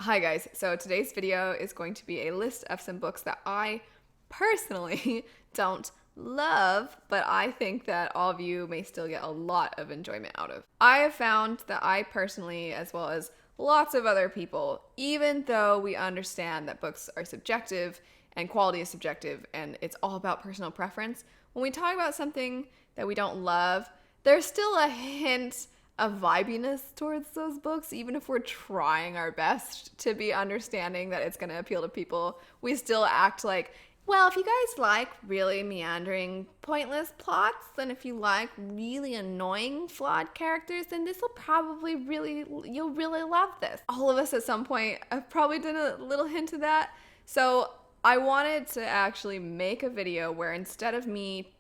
Hi guys, so today's video is going to be a list of some books that I personally don't love, but I think that all of you may still get a lot of enjoyment out of. I have found that I personally, as well as lots of other people, even though we understand that books are subjective and quality is subjective and it's all about personal preference, when we talk about something that we don't love, there's still a hint of vibiness towards those books. Even if we're trying our best to be understanding that it's going to appeal to people, we still act like, well, if you guys like really meandering, pointless plots, and if you like really annoying, flawed characters, then this will probably you'll really love this. All of us at some point have probably done a little hint of that. So I wanted to actually make a video where instead of me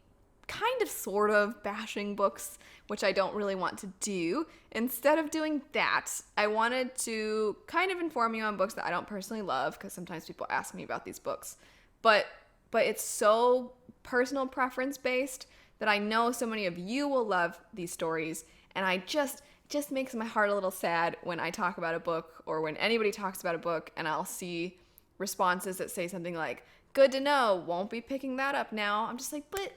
kind of sort of bashing books, which I don't really want to do, instead of doing that, I wanted to kind of inform you on books that I don't personally love, because sometimes people ask me about these books, but it's so personal preference based that I know so many of you will love these stories, and it just makes my heart a little sad when I talk about a book or when anybody talks about a book and I'll see responses that say something like, good to know, won't be picking that up now. I'm just like, but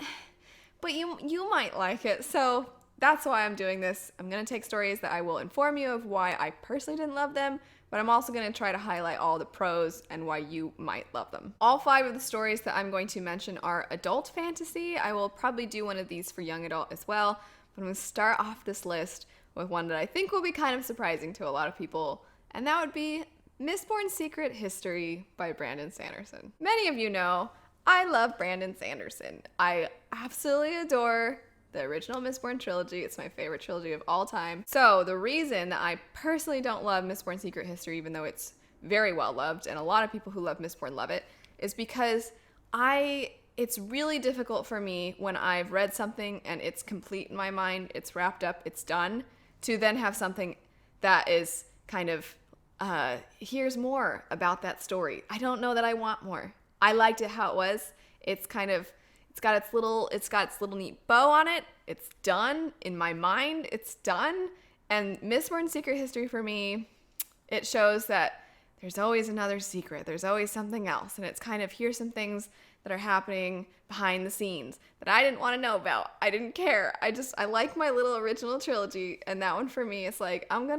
you might like it. So that's why I'm doing this. I'm going to take stories that I will inform you of why I personally didn't love them, but I'm also going to try to highlight all the pros and why you might love them. All 5 of the stories that I'm going to mention are adult fantasy. I will probably do one of these for young adult as well, but I'm going to start off this list with one that I think will be kind of surprising to a lot of people, and that would be Mistborn Secret History by Brandon Sanderson. Many of you know I love Brandon Sanderson. I absolutely adore the original Mistborn trilogy. It's my favorite trilogy of all time. So the reason that I personally don't love Mistborn Secret History, even though it's very well loved and a lot of people who love Mistborn love it, is because it's really difficult for me when I've read something and it's complete in my mind, it's wrapped up, it's done, to then have something that is kind of, here's more about that story. I don't know that I want more. I liked it how it was. It's got its little neat bow on it. It's done. In my mind, it's done. And Mistborn Secret History for me, it shows that there's always another secret. There's always something else. And it's kind of, here's some things that are happening behind the scenes that I didn't want to know about. I didn't care. I like my little original trilogy. And that one for me is like, I've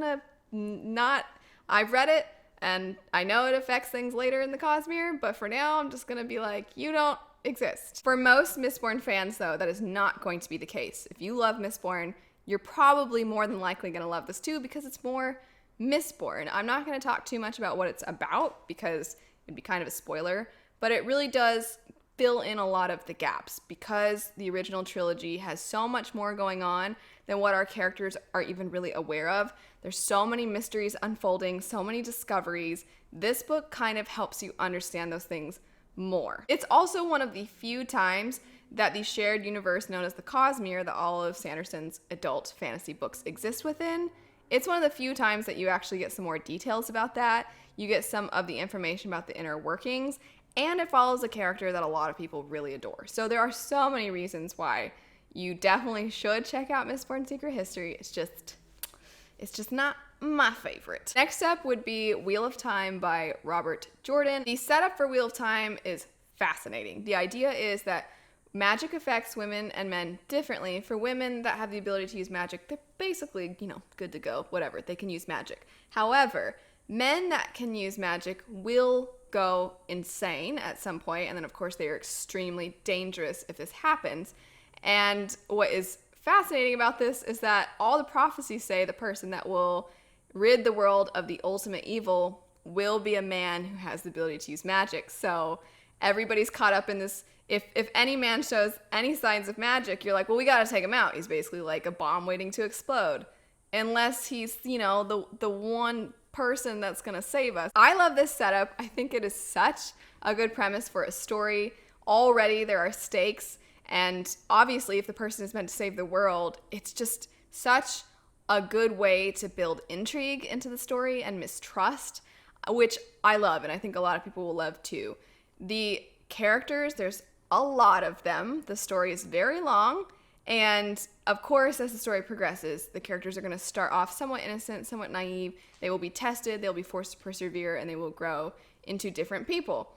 read it, and I know it affects things later in the Cosmere, but for now, I'm just going to be like, you don't exist. For most Mistborn fans, though, that is not going to be the case. If you love Mistborn, you're probably more than likely going to love this too, because it's more Mistborn. I'm not going to talk too much about what it's about, because it'd be kind of a spoiler, but it really does fill in a lot of the gaps, because the original trilogy has so much more going on than what our characters are even really aware of. There's so many mysteries unfolding, so many discoveries. This book kind of helps you understand those things more. It's also one of the few times that the shared universe known as the Cosmere, that all of Sanderson's adult fantasy books exist within, it's one of the few times that you actually get some more details about that. You get some of the information about the inner workings, and it follows a character that a lot of people really adore. So there are so many reasons why you definitely should check out Mistborn Secret History. It's just not my favorite. Next up would be Wheel of Time by Robert Jordan. The setup for Wheel of Time is fascinating. The idea is that magic affects women and men differently. For women that have the ability to use magic, they're basically, good to go, whatever, they can use magic. However, men that can use magic will go insane at some point, and then of course they are extremely dangerous if this happens. And what is fascinating about this is that all the prophecies say the person that will rid the world of the ultimate evil will be a man who has the ability to use magic. So everybody's caught up in this. If any man shows any signs of magic, you're like, well, we gotta take him out. He's basically like a bomb waiting to explode. Unless he's, the one person that's gonna save us. I love this setup. I think it is such a good premise for a story. Already there are stakes. And obviously, if the person is meant to save the world, it's just such a good way to build intrigue into the story and mistrust, which I love, and I think a lot of people will love too. The characters, there's a lot of them. The story is very long, And of course, as the story progresses, the characters are going to start off somewhat innocent, somewhat naive. They will be tested, they'll be forced to persevere, and they will grow into different people.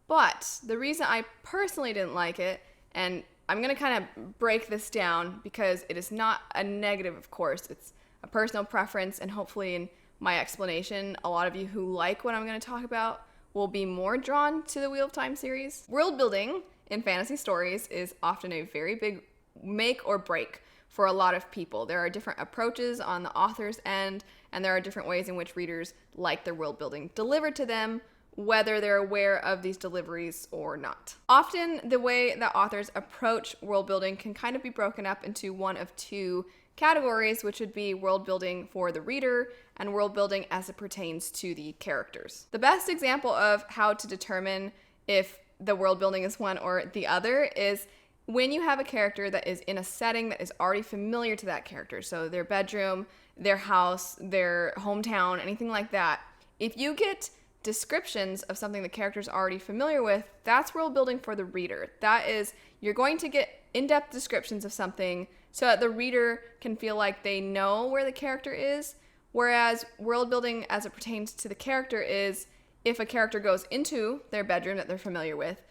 But the reason I personally didn't like it, and I'm going to kind of break this down because it is not a negative, of course. It's a personal preference, and hopefully in my explanation, a lot of you who like what I'm going to talk about will be more drawn to the Wheel of Time series. World building in fantasy stories is often a very big make or break for a lot of people. There are different approaches on the author's end, and there are different ways in which readers like their world building delivered to them, whether they're aware of these deliveries or not. Often, the way that authors approach world building can kind of be broken up into one of two categories, which would be world building for the reader and world building as it pertains to the characters. The best example of how to determine if the world building is one or the other is when you have a character that is in a setting that is already familiar to that character. So their bedroom, their house, their hometown, anything like that. If you get descriptions of something the character's already familiar with, that's world building for the reader. That is, you're going to get in-depth descriptions of something so that the reader can feel like they know where the character is, whereas world building as it pertains to the character is if a character goes into their bedroom that they're familiar with,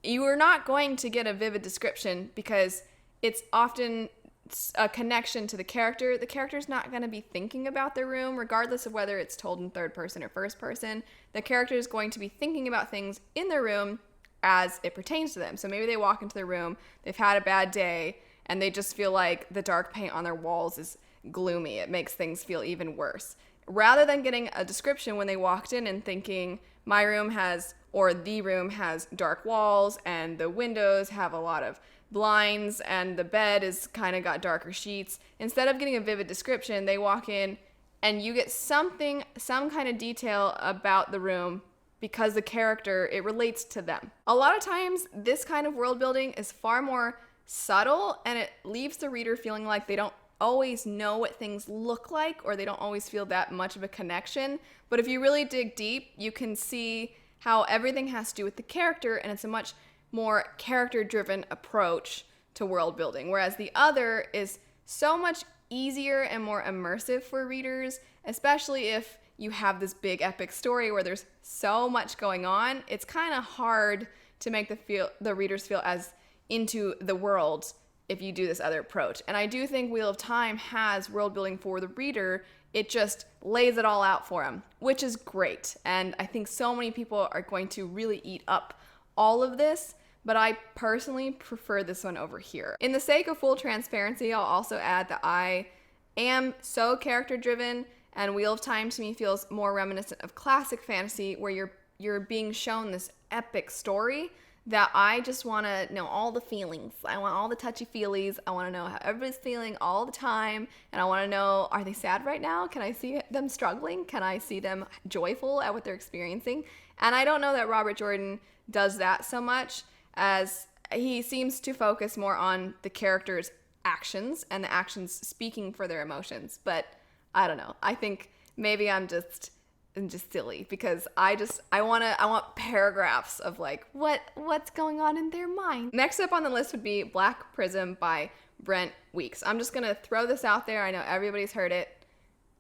you are not going to get a vivid description because it's often a connection to the character. The character's not going to be thinking about their room, regardless of whether it's told in third person or first person. The character is going to be thinking about things in their room as it pertains to them. So maybe they walk into their room, they've had a bad day, and they just feel like the dark paint on their walls is gloomy. It makes things feel even worse. Rather than getting a description when they walked in and thinking, my room has, or the room has dark walls, and the windows have a lot of blinds, and the bed is kind of got darker sheets. Instead of getting a vivid description, they walk in and you get some kind of detail about the room because the character, it relates to them. A lot of times, this kind of world building is far more subtle, and it leaves the reader feeling like they don't always know what things look like, or they don't always feel that much of a connection. But if you really dig deep, you can see how everything has to do with the character, and it's a much more character-driven approach to world building, whereas the other is so much easier and more immersive for readers, especially if you have this big epic story where there's so much going on. It's kind of hard to make the readers feel as into the world if you do this other approach. And I do think Wheel of Time has world building for the reader. It just lays it all out for them, which is great. And I think so many people are going to really eat up all of this, but I personally prefer this one over here. In the sake of full transparency, I'll also add that I am so character driven, and Wheel of Time to me feels more reminiscent of classic fantasy where you're being shown this epic story that I just want to know all the feelings. I want all the touchy-feelies. I want to know how everybody's feeling all the time. And I want to know, are they sad right now? Can I see them struggling? Can I see them joyful at what they're experiencing? And I don't know that Robert Jordan does that so much, as he seems to focus more on the characters' actions and the actions speaking for their emotions. But I don't know. I think maybe I'm just silly because I want paragraphs of like what's going on in their mind. Next up on the list would be Black Prism by Brent Weeks. I'm just gonna throw this out there. I know everybody's heard it.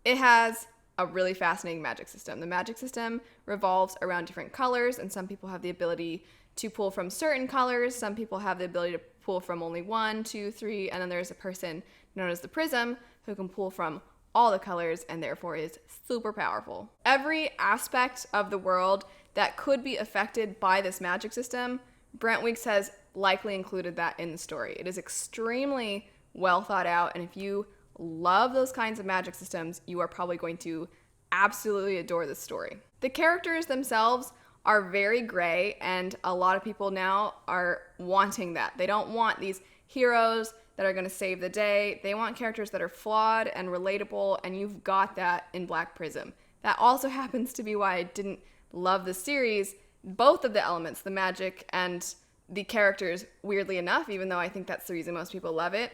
It has a really fascinating magic system. The magic system revolves around different colors, and some people have the ability to pull from certain colors. Some people have the ability to pull from only 1, 2, 3, and then there's a person known as the Prism who can pull from all the colors and therefore is super powerful. Every aspect of the world that could be affected by this magic system, Brent Weeks has likely included that in the story. It is extremely well thought out, and if you love those kinds of magic systems, you are probably going to absolutely adore this story. The characters themselves are very gray, and a lot of people now are wanting that. They don't want these heroes that are going to save the day. They want characters that are flawed and relatable, and you've got that in Black Prism. That also happens to be why I didn't love the series. Both of the elements, the magic and the characters, weirdly enough, even though I think that's the reason most people love it.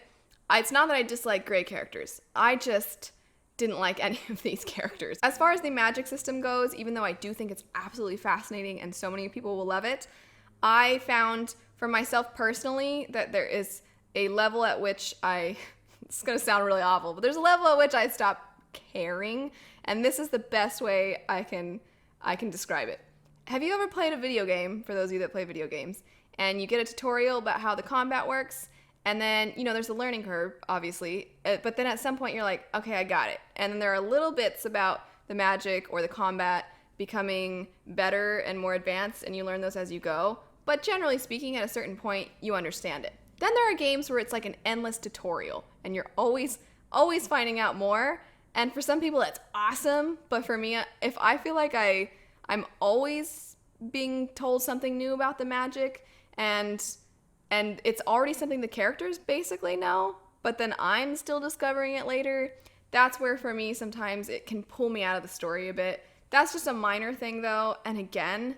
It's not that I dislike gray characters. I just didn't like any of these characters. As far as the magic system goes, even though I do think it's absolutely fascinating and so many people will love it, I found for myself personally that there is a level at which it's gonna sound really awful, but there's a level at which I stop caring, and this is the best way I can describe it. Have you ever played a video game, for those of you that play video games, and you get a tutorial about how the combat works, and then, there's a learning curve, obviously, but then at some point you're like, okay, I got it. And then there are little bits about the magic or the combat becoming better and more advanced, and you learn those as you go. But generally speaking, at a certain point, you understand it. Then there are games where it's like an endless tutorial, and you're always finding out more. And for some people, that's awesome. But for me, if I feel like I'm always being told something new about the magic, and it's already something the characters basically know, but then I'm still discovering it later, that's where for me sometimes it can pull me out of the story a bit. That's just a minor thing though, and again,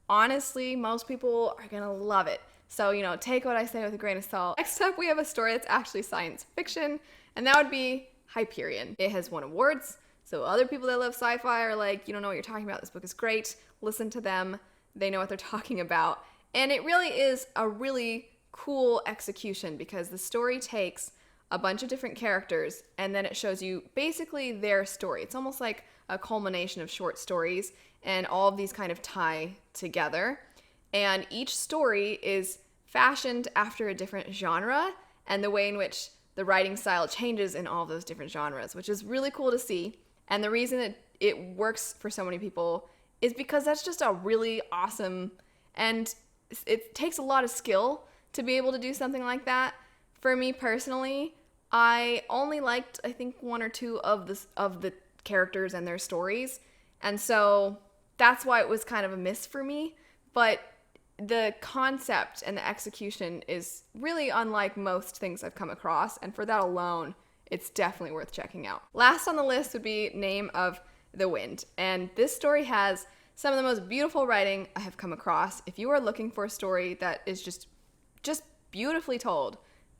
honestly, most people are gonna love it. So, take what I say with a grain of salt. Next up, we have a story that's actually science fiction, and that would be Hyperion. It has won awards, so other people that love sci-fi are like, you don't know what you're talking about, this book is great, listen to them, they know what they're talking about. And it really is a really cool execution because the story takes a bunch of different characters and then it shows you basically their story. It's almost like a culmination of short stories, and all of these kind of tie together. And each story is fashioned after a different genre and the way in which the writing style changes in all of those different genres, which is really cool to see. And the reason it works for so many people is because that's just a really awesome, and it takes a lot of skill to be able to do something like that. For me personally, I only liked, I think, one or two of the characters and their stories, and so that's why it was kind of a miss for me. But the concept and the execution is really unlike most things I've come across, and for that alone, it's definitely worth checking out. Last on the list would be Name of the Wind, and this story has some of the most beautiful writing I have come across. If you are looking for a story that is just beautifully told,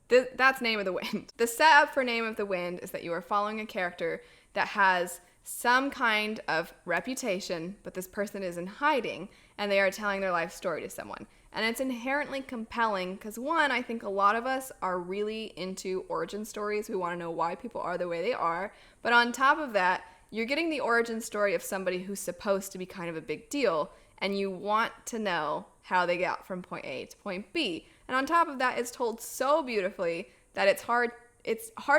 that's Name of the Wind. The setup for Name of the Wind is that you are following a character that has some kind of reputation, but this person is in hiding, and they are telling their life story to someone. And it's inherently compelling because, one, I think a lot of us are really into origin stories. We want to know why people are the way they are. But on top of that, you're getting the origin story of somebody who's supposed to be kind of a big deal, and you want to know how they got from point A to point B. And on top of that, it's told so beautifully that it's hard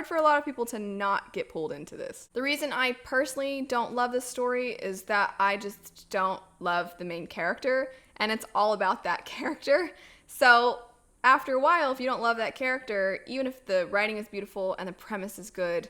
for a lot of people to not get pulled into this. The reason I personally don't love this story is that I just don't love the main character, and it's all about that character. So after a while, if you don't love that character, even if the writing is beautiful and the premise is good,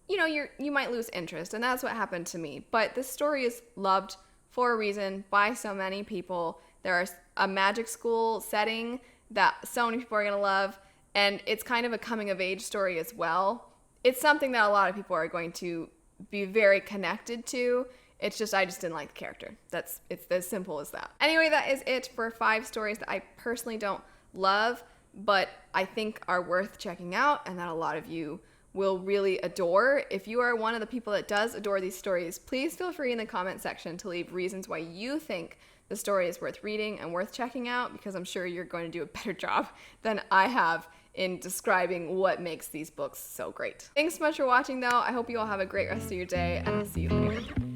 you might lose interest, and that's what happened to me. But this story is loved for a reason by so many people. There's a magic school setting that so many people are going to love, and it's kind of a coming-of-age story as well. It's something that a lot of people are going to be very connected to. It's just, I just didn't like the character. It's as simple as that. Anyway, that is it for 5 stories that I personally don't love, but I think are worth checking out and that a lot of you will really adore. If you are one of the people that does adore these stories, please feel free in the comment section to leave reasons why you think the story is worth reading and worth checking out, because I'm sure you're going to do a better job than I have in describing what makes these books so great. Thanks so much for watching though. I hope you all have a great rest of your day, and I'll see you later.